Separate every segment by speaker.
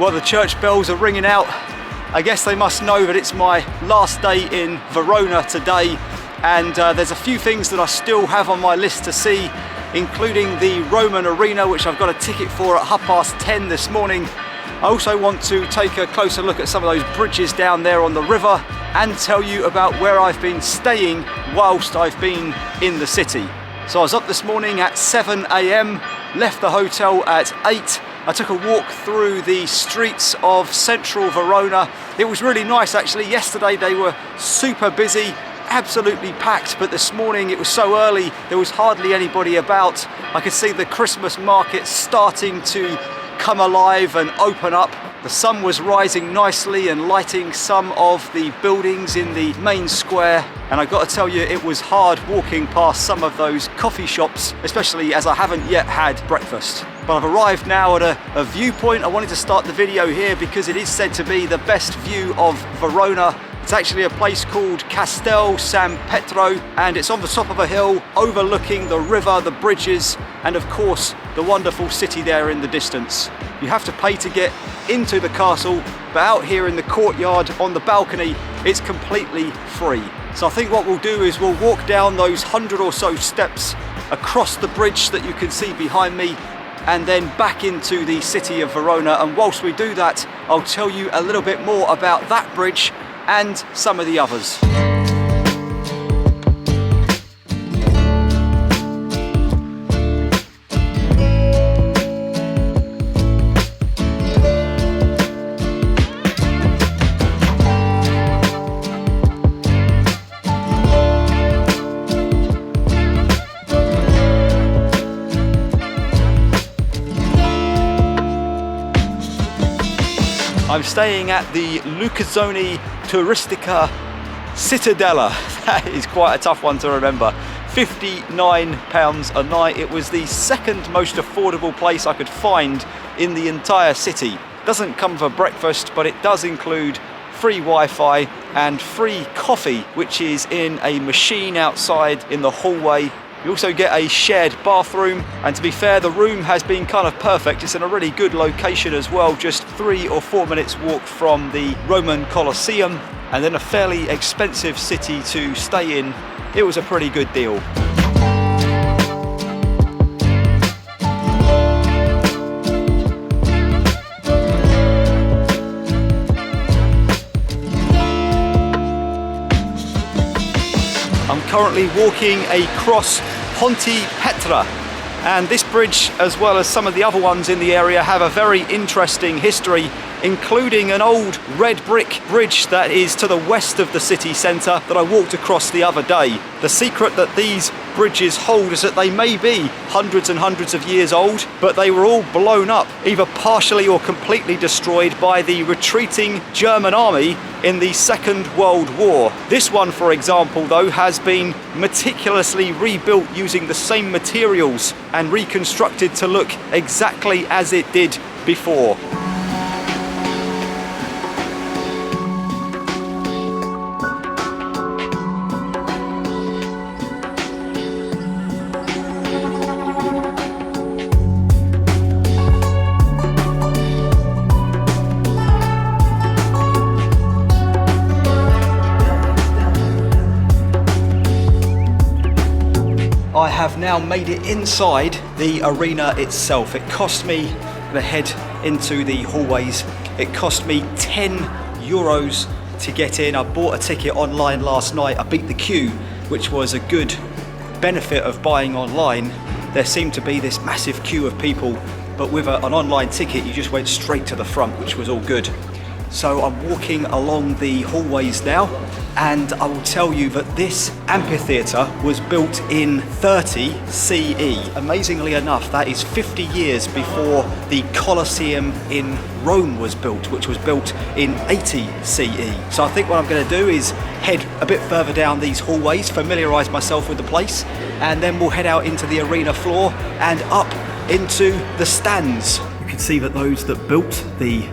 Speaker 1: Well, the church bells are ringing out. I guess they must know that it's my last day in Verona today, and there's a few things that I still have on my list to see, including the Roman Arena, which I've got a ticket for at 10:30 this morning. I also want to take a closer look at some of those bridges down there on the river and tell you about where I've been staying whilst I've been in the city. So I was up this morning at 7 AM, left the hotel at 8. I took a walk through the streets of central Verona. It was really nice actually. Yesterday they were super busy, absolutely packed, but this morning it was so early there was hardly anybody about. I could see the Christmas market starting to come alive and open up. The sun was rising nicely and lighting some of the buildings in the main square, and I got to tell you, it was hard walking past some of those coffee shops, especially as I haven't yet had breakfast. But I've arrived now at a viewpoint. I wanted to start the video here because it is said to be the best view of Verona. It's actually a place called Castel San Pietro, and it's on the top of a hill overlooking the river, the bridges, and of course the wonderful city there in the distance. You have to pay to get into the castle, but out here in the courtyard on the balcony it's completely free. So I think what we'll do is we'll walk down those 100 or so steps across the bridge that you can see behind me, and then back into the city of Verona. And whilst we do that, I'll tell you a little bit more about that bridge and some of the others. I'm staying at the Locazione Turistica Cittadella. That is quite a tough one to remember. £59 a night. It was the second most affordable place I could find in the entire city. Doesn't come for breakfast, but it does include free Wi-Fi and free coffee, which is in a machine outside in the hallway. You also get a shared bathroom, and to be fair, the room has been kind of perfect. It's in a really good location as well, just 3 or 4 minutes walk from the Roman Colosseum, and then a fairly expensive city to stay in. It was a pretty good deal. I'm currently walking across Ponte Petra, and this bridge, as well as some of the other ones in the area, have a very interesting history, including an old red brick bridge that is to the west of the city centre that I walked across the other day. The secret that these bridges hold is that they may be hundreds and hundreds of years old, but they were all blown up, either partially or completely destroyed by the retreating German army in the Second World War. This one, for example, though, has been meticulously rebuilt using the same materials and reconstructed to look exactly as it did before. I have now made it inside the arena itself. It cost me, to head into the hallways, it cost me €10 to get in. I bought a ticket online last night. I beat the queue, which was a good benefit of buying online. There seemed to be this massive queue of people, but with an online ticket you just went straight to the front, which was all good. So I'm walking along the hallways now, and I will tell you that this amphitheatre was built in 30 CE. Amazingly enough, that is 50 years before the Colosseum in Rome was built, which was built in 80 CE. So I think what I'm going to do is head a bit further down these hallways, familiarise myself with the place, and then we'll head out into the arena floor and up into the stands. You can see that those that built the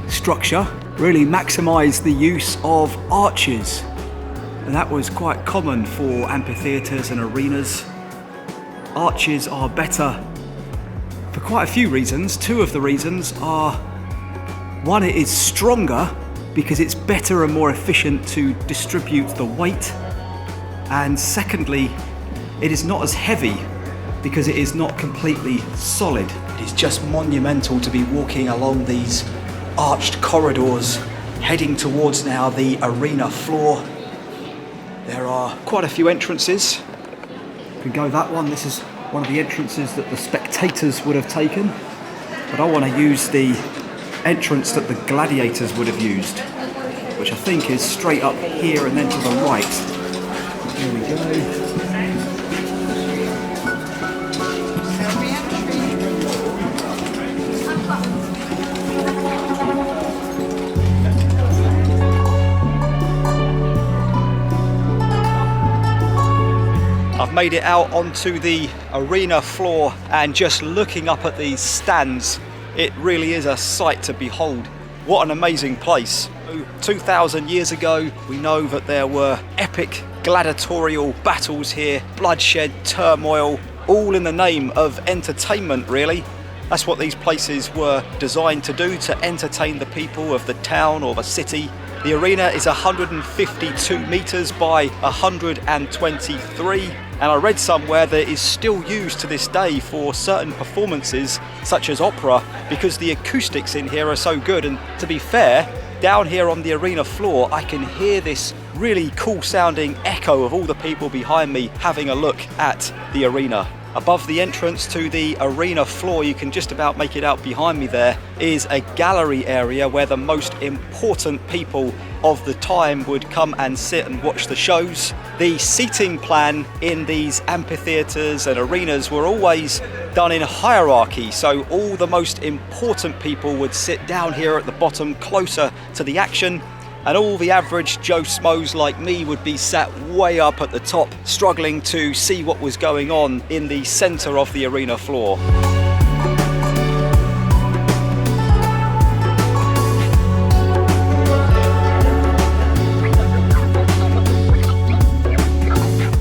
Speaker 1: structure really maximised the use of arches, and that was quite common for amphitheatres and arenas. Arches are better for quite a few reasons. Two of the reasons are One, it is stronger because it's better and more efficient to distribute the weight. And secondly, it is not as heavy because it is not completely solid. It is just monumental to be walking along these arched corridors, heading towards now the arena floor. There are quite a few entrances. You can go that one. This is one of the entrances that the spectators would have taken. But I want to use the entrance that the gladiators would have used, which I think is straight up here and then to the right. Here we go. I've made it out onto the arena floor, and just looking up at these stands, it really is a sight to behold. What an amazing place. 2,000 years ago, we know that there were epic gladiatorial battles here, bloodshed, turmoil, all in the name of entertainment, really. That's what these places were designed to do, to entertain the people of the town or the city. The arena is 152 meters by 123, and I read somewhere that it is still used to this day for certain performances such as opera, because the acoustics in here are so good. And to be fair, down here on the arena floor, I can hear this really cool sounding echo of all the people behind me having a look at the arena. Above the entrance to the arena floor, you can just about make it out behind me, there is a gallery area where the most important people of the time would come and sit and watch the shows. The seating plan in these amphitheatres and arenas were always done in hierarchy, so all the most important people would sit down here at the bottom, closer to the action, and all the average Joe Schmoes like me would be sat way up at the top, struggling to see what was going on in the centre of the arena floor.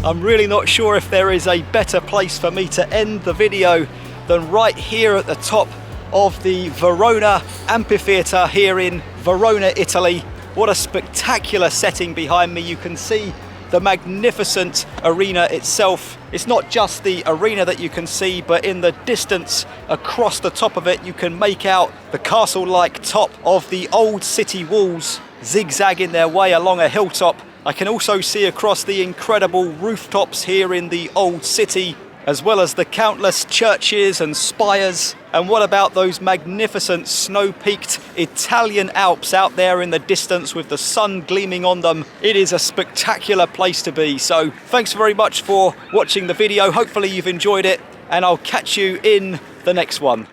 Speaker 1: I'm really not sure if there is a better place for me to end the video than right here at the top of the Verona Amphitheater here in Verona, Italy. What a spectacular setting behind me. You can see the magnificent arena itself. It's not just the arena that you can see, but in the distance across the top of it, you can make out the castle-like top of the old city walls zigzagging their way along a hilltop. I can also see across the incredible rooftops here in the old city, as well as the countless churches and spires. And what about those magnificent snow-peaked Italian Alps out there in the distance with the sun gleaming on them? It is a spectacular place to be. So thanks very much for watching the video. Hopefully you've enjoyed it, and I'll catch you in the next one.